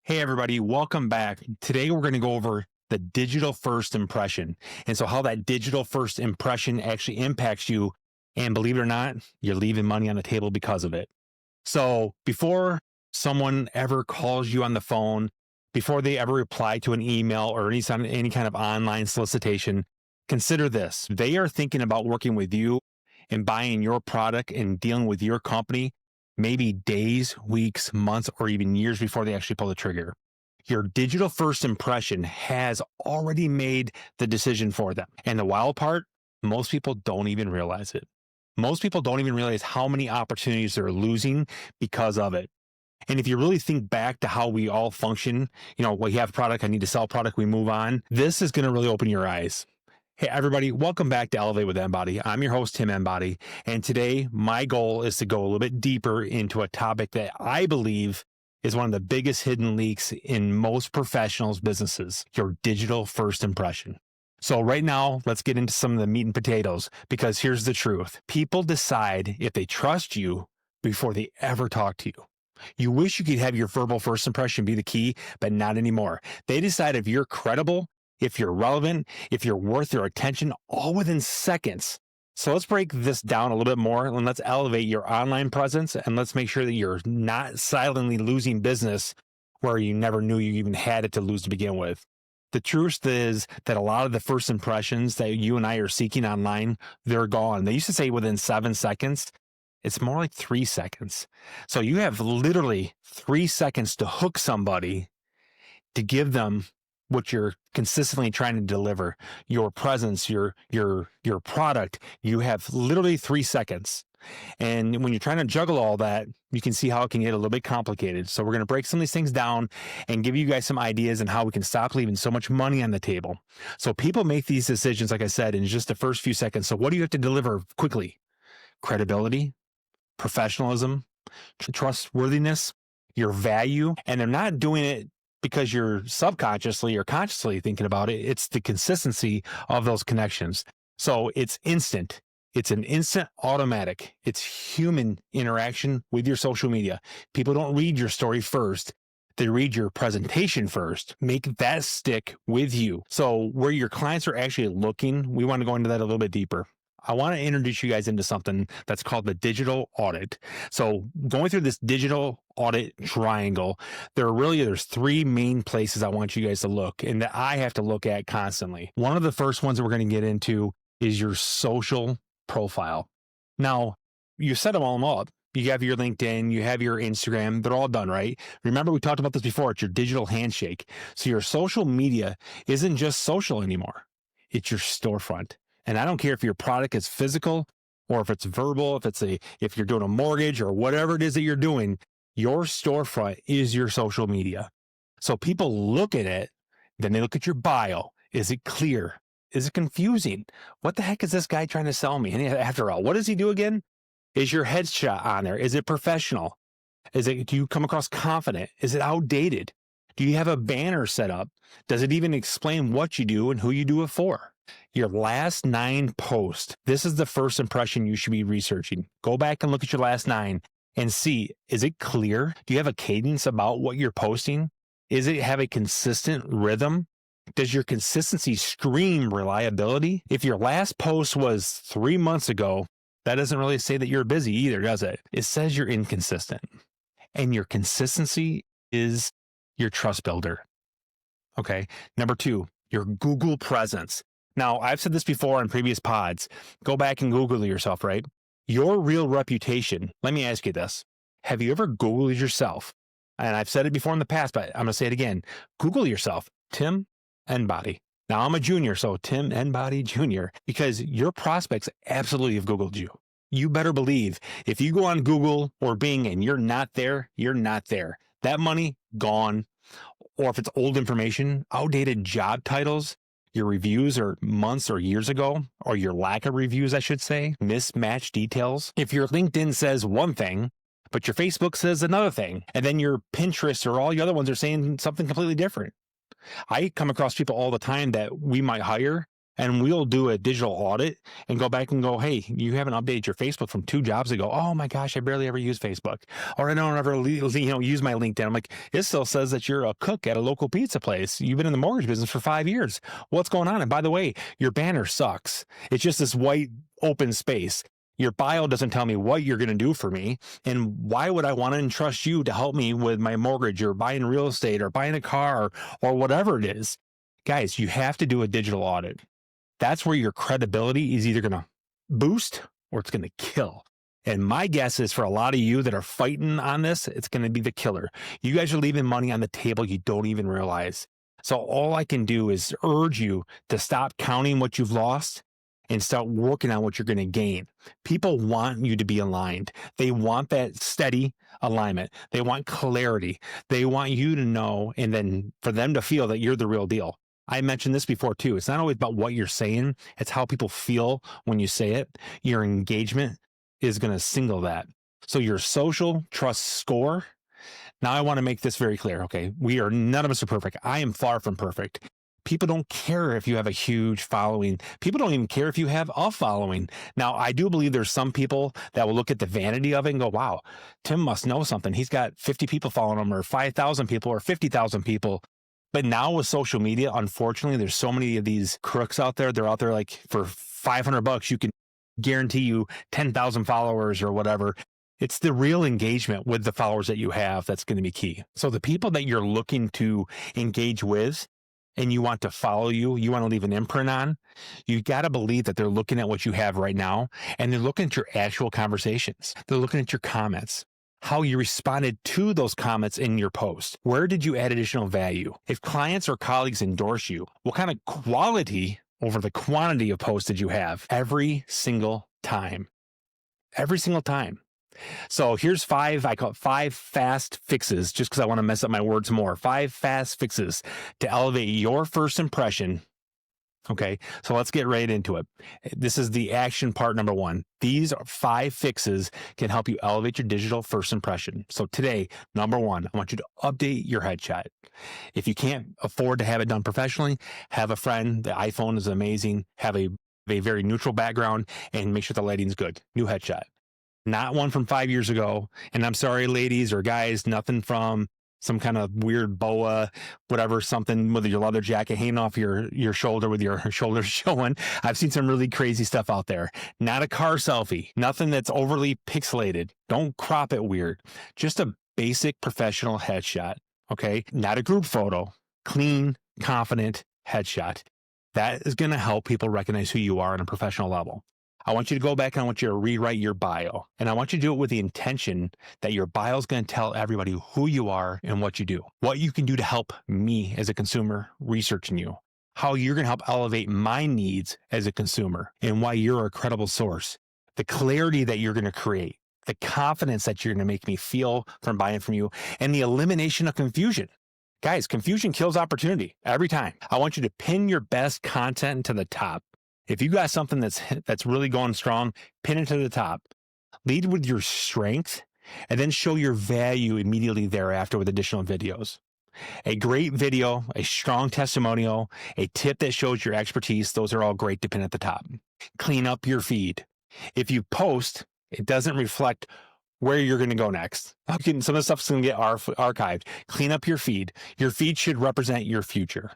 Hey, everybody, welcome back. Today, we're going to go over the digital first impression. And so, how that digital first impression actually impacts you. And believe it or not, you're leaving money on the table because of it. So, before someone ever calls you on the phone, before they ever reply to an email or any kind of online solicitation, consider this. They are thinking about working with you and buying your product and dealing with your company maybe days, weeks, months, or even years before they actually pull the trigger. Your digital first impression has already made the decision for them. And the wild part, most people don't even realize it. Most people don't even realize how many opportunities they're losing because of it. And if you really think back to how we all function, we have a product, I need to sell a product, we move on. This is going to really open your eyes. Hey, everybody, welcome back to Elevate with Enbody. I'm your host, Tim Enbody. And today, my goal is to go a little bit deeper into a topic that I believe is one of the biggest hidden leaks in most professionals' businesses, your digital first impression. So right now, let's get into some of the meat and potatoes, because here's the truth. People decide if they trust you before they ever talk to you. You wish you could have your verbal first impression be the key, but not anymore. They decide if you're credible, if you're relevant, if you're worth their attention, all within seconds. So let's break this down a little bit more and let's elevate your online presence and let's make sure that you're not silently losing business where you never knew you even had it to lose to begin with. The truth is that a lot of the first impressions that you and I are seeking online, they're gone. They used to say within 7 seconds. It's more like 3 seconds. So you have literally 3 seconds to hook somebody, to give them what you're consistently trying to deliver, your presence, your product. You have literally 3 seconds. And when you're trying to juggle all that, you can see how it can get a little bit complicated. So we're going to break some of these things down and give you guys some ideas on how we can stop leaving so much money on the table. So people make these decisions, like I said, in just the first few seconds. So what do you have to deliver quickly? Credibility, professionalism, trustworthiness, your value. And they're not doing it because you're subconsciously or consciously thinking about it. It's the consistency of those connections. So it's instant. It's an instant automatic. It's human interaction with your social media. People don't read your story first. They read your presentation first. Make that stick with you. So where your clients are actually looking, we want to go into that a little bit deeper. I want to introduce you guys into something that's called the digital audit. So going through this digital audit triangle, there's 3 main places I want you guys to look and that I have to look at constantly. One of the first ones that we're going to get into is your social profile. Now, you set them all up. You have your LinkedIn, you have your Instagram, they're all done, right? Remember, we talked about this before. It's your digital handshake. So your social media isn't just social anymore. It's your storefront. And I don't care if your product is physical or if it's verbal, if you're doing a mortgage or whatever it is that you're doing, your storefront is your social media. So people look at it, then they look at your bio. Is it clear? Is it confusing? What the heck is this guy trying to sell me? And after all, what does he do again? Is your headshot on there? Is it professional? Do you come across confident? Is it outdated? Do you have a banner set up? Does it even explain what you do and who you do it for? Your last 9 posts. This is the first impression you should be researching. Go back and look at your last 9 and see, is it clear? Do you have a cadence about what you're posting? Is it have a consistent rhythm? Does your consistency scream reliability? If your last post was 3 months ago, that doesn't really say that you're busy either, does it? It says you're inconsistent. And your consistency is your trust builder. Okay. Number 2, your Google presence. Now, I've said this before in previous pods. Go back and Google yourself, right? Your real reputation. Let me ask you this. Have you ever Googled yourself? And I've said it before in the past, but I'm going to say it again. Google yourself, Tim Enbody. Now, I'm a junior, so Tim Enbody Jr., because your prospects absolutely have Googled you. You better believe if you go on Google or Bing and you're not there, you're not there. That money, gone. Or if it's old information, outdated job titles, your reviews are months or years ago, or your lack of reviews, I should say, mismatched details. If your LinkedIn says one thing, but your Facebook says another thing, and then your Pinterest or all the other ones are saying something completely different. I come across people all the time that we might hire, And we'll do a digital audit and go back and go, hey, you haven't updated your Facebook from 2 jobs ago. Oh my gosh, I barely ever use Facebook. Or I don't ever use my LinkedIn. I'm like, it still says that you're a cook at a local pizza place. You've been in the mortgage business for 5 years. What's going on? And by the way, your banner sucks. It's just this white open space. Your bio doesn't tell me what you're going to do for me. And why would I want to entrust you to help me with my mortgage or buying real estate or buying a car or whatever it is? Guys, you have to do a digital audit. That's where your credibility is either going to boost or it's going to kill. And my guess is for a lot of you that are fighting on this, it's going to be the killer. You guys are leaving money on the table you don't even realize. So all I can do is urge you to stop counting what you've lost and start working on what you're going to gain. People want you to be aligned. They want that steady alignment. They want clarity. They want you to know, and then for them to feel that you're the real deal. I mentioned this before too. It's not always about what you're saying. It's how people feel when you say it. Your engagement is going to signal that. So your social trust score. Now I want to make this very clear. Okay. None of us are perfect. I am far from perfect. People don't care if you have a huge following. People don't even care if you have a following. Now, I do believe there's some people that will look at the vanity of it and go, wow, Tim must know something. He's got 50 people following him or 5,000 people or 50,000 people. But now with social media, unfortunately, there's so many of these crooks out there. They're out there like for $500, you can guarantee you 10,000 followers or whatever. It's the real engagement with the followers that you have that's going to be key. So the people that you're looking to engage with and you want to follow you want to leave an imprint on, you got to believe that they're looking at what you have right now and they're looking at your actual conversations. They're looking at your comments, how you responded to those comments in your post. Where did you add additional value? If clients or colleagues endorse you, what kind of quality over the quantity of posts did you have every single time? Every single time. So here's I call it 5 fast fixes, just because I want to mess up my words more. 5 fast fixes to elevate your first impression. Okay, so let's get right into it. This is the action part number 1. These 5 fixes can help you elevate your digital first impression. So today, number 1, I want you to update your headshot. If you can't afford to have it done professionally, have a friend. The iPhone is amazing. Have a very neutral background and make sure the lighting's good. New headshot. Not one from 5 years ago. And I'm sorry, ladies or guys, nothing from some kind of weird boa, whatever, something with your leather jacket hanging off your shoulder with your shoulders showing. I've seen some really crazy stuff out there. Not a car selfie, nothing that's overly pixelated. Don't crop it weird. Just a basic professional headshot. Okay. Not a group photo, clean, confident headshot. That is going to help people recognize who you are on a professional level. I want you to go back and I want you to rewrite your bio. And I want you to do it with the intention that your bio is going to tell everybody who you are and what you do, what you can do to help me as a consumer researching you, how you're going to help elevate my needs as a consumer, and why you're a credible source, the clarity that you're going to create, the confidence that you're going to make me feel from buying from you, and the elimination of confusion. Guys, confusion kills opportunity every time. I want you to pin your best content to the top. If you got something that's really going strong, pin it to the top. Lead with your strength and then show your value immediately thereafter with additional videos. A great video, a strong testimonial, a tip that shows your expertise, those are all great to pin at the top. Clean up your feed. If you post, it doesn't reflect where you're going to go next. Some of the stuff's going to get archived. Clean up your feed. Your feed should represent your future,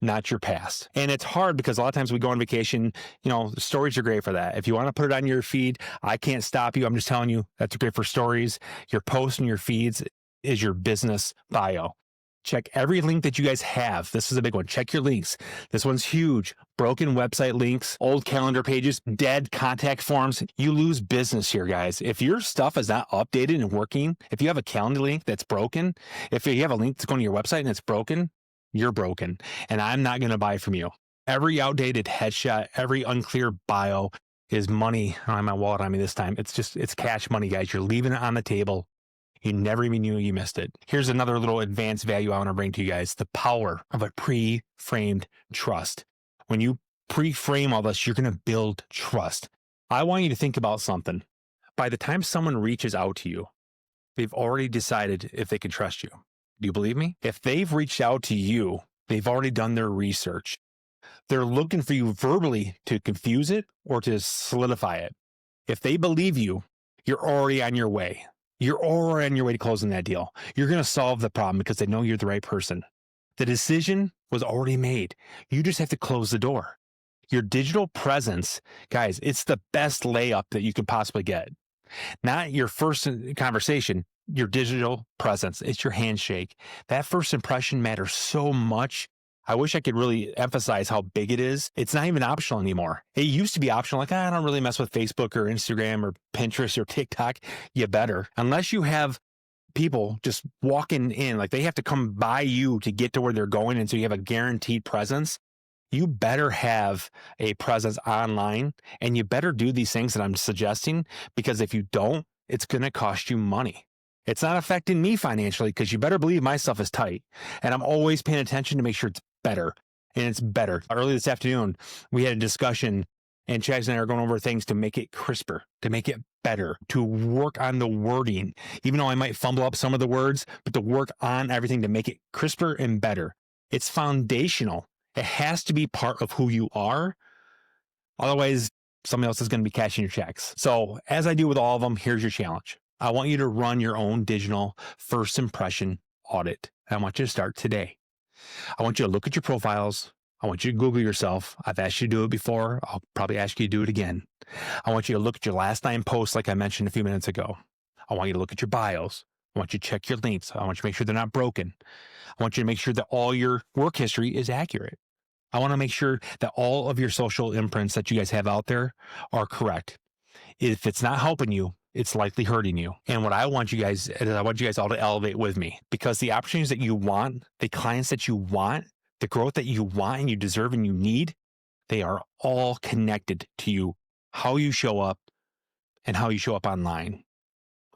not your past. And it's hard because a lot of times we go on vacation, the stories are great for that. If you want to put it on your feed, I can't stop you. I'm just telling you that's great for stories. Your posts and your feeds is your business bio. Check every link that you guys have. This is a big one. Check your links. This one's huge. Broken website links, old calendar pages, dead contact forms. You lose business here, guys. If your stuff is not updated and working, if you have a calendar link that's broken, if you have a link that's going to your website and it's broken, you're broken. And I'm not going to buy from you. Every outdated headshot, every unclear bio is money. I don't have my wallet on me this time. It's cash money, guys. You're leaving it on the table. You never even knew you missed it. Here's another little advanced value I want to bring to you guys. The power of a pre-framed trust. When you pre-frame all this, you're going to build trust. I want you to think about something. By the time someone reaches out to you, they've already decided if they can trust you. Do you believe me? If they've reached out to you, they've already done their research. They're looking for you verbally to confuse it or to solidify it. If they believe you, you're already on your way. You're already on your way to closing that deal. You're going to solve the problem because they know you're the right person. The decision was already made. You just have to close the door. Your digital presence, guys, it's the best layup that you could possibly get. Not your first conversation, your digital presence. It's your handshake. That first impression matters so much. I wish I could really emphasize how big it is. It's not even optional anymore. It used to be optional. Like, I don't really mess with Facebook or Instagram or Pinterest or TikTok. You better. Unless you have people just walking in, like they have to come by you to get to where they're going. And so you have a guaranteed presence. You better have a presence online, and you better do these things that I'm suggesting, because if you don't, it's going to cost you money. It's not affecting me financially, because you better believe my stuff is tight, and I'm always paying attention to make sure it's better, and it's better. Early this afternoon, we had a discussion, and Chags and I are going over things to make it crisper, to make it better, to work on the wording, even though I might fumble up some of the words, but to work on everything to make it crisper and better. It's foundational. It has to be part of who you are. Otherwise, somebody else is going to be cashing your checks. So as I do with all of them, here's your challenge. I want you to run your own digital first impression audit. I want you to start today. I want you to look at your profiles. I want you to Google yourself. I've asked you to do it before. I'll probably ask you to do it again. I want you to look at your last 9 posts, like I mentioned a few minutes ago. I want you to look at your bios. I want you to check your links. I want you to make sure they're not broken. I want you to make sure that all your work history is accurate. I want to make sure that all of your social imprints that you guys have out there are correct. If it's not helping you, it's likely hurting you. And what I want you guys all to elevate with me, because the opportunities that you want, the clients that you want, the growth that you want and you deserve and you need, they are all connected to you, how you show up and how you show up online.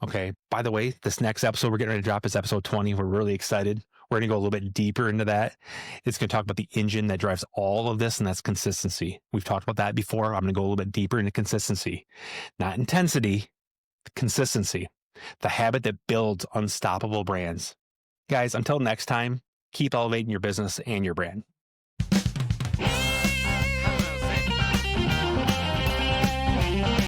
Okay. By the way, this next episode we're getting ready to drop is episode 20. We're really excited. We're going to go a little bit deeper into that. It's going to talk about the engine that drives all of this, and that's consistency. We've talked about that before. I'm going to go a little bit deeper into consistency, not intensity, consistency, the habit that builds unstoppable brands. Guys, until next time, keep elevating your business and your brand.